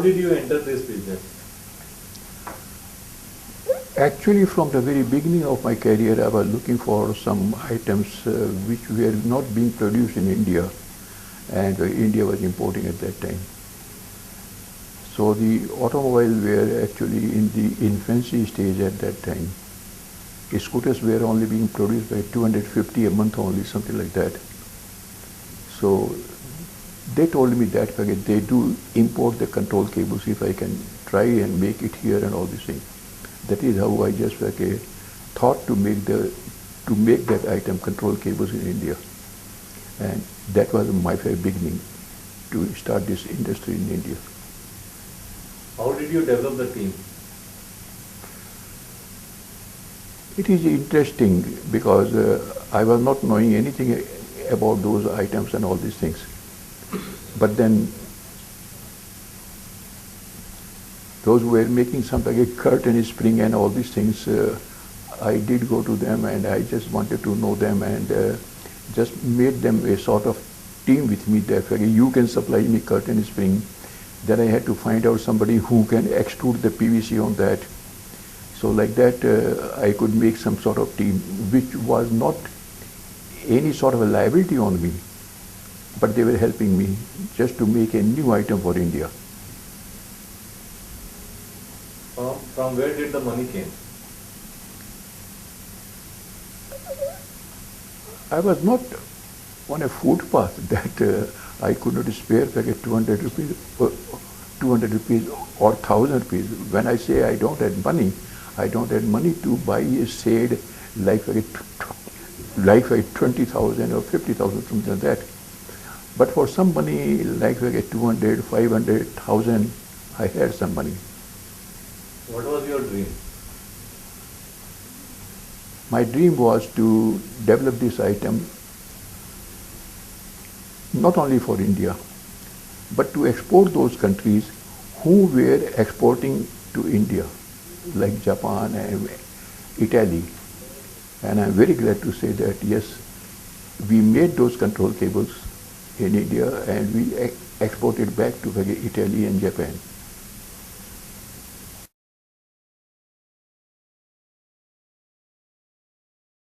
did you enter this business? Actually, from the very beginning of my career, I was looking for some items which were not being produced in India, and India was importing at that time. So the automobiles were actually in the infancy stage at that time. Scooters were only being produced by 250 a month only, something like that. So they told me that they do import the control cables if I can try and make it here and all these things. That is how I just thought to make that item, control cables, in India. And that was my very beginning to start this industry in India. How did you develop the team? It is interesting because I was not knowing anything about those items and all these things. But then those who were making something like a curtain spring and all these things, I did go to them and I just wanted to know them and just made them a sort of team with me that you can supply me curtain spring. Then I had to find out somebody who can extrude the PVC on that. So like that I could make some sort of team which was not any sort of a liability on me, but they were helping me just to make a new item for India. From where did the money came? I was not on a footpath that I could not spare like 200 rupees or 1,000 rupees. When I say I don't have money, I don't have money to buy a shade like 20,000 or 50,000, something like that. But for some money like 200, 500, 1,000, I had some money. What was your dream? My dream was to develop this item not only for India, but to export those countries who were exporting to India, like Japan and Italy. And I'm very glad to say that, yes, we made those control cables in India and we exported back to Italy and Japan.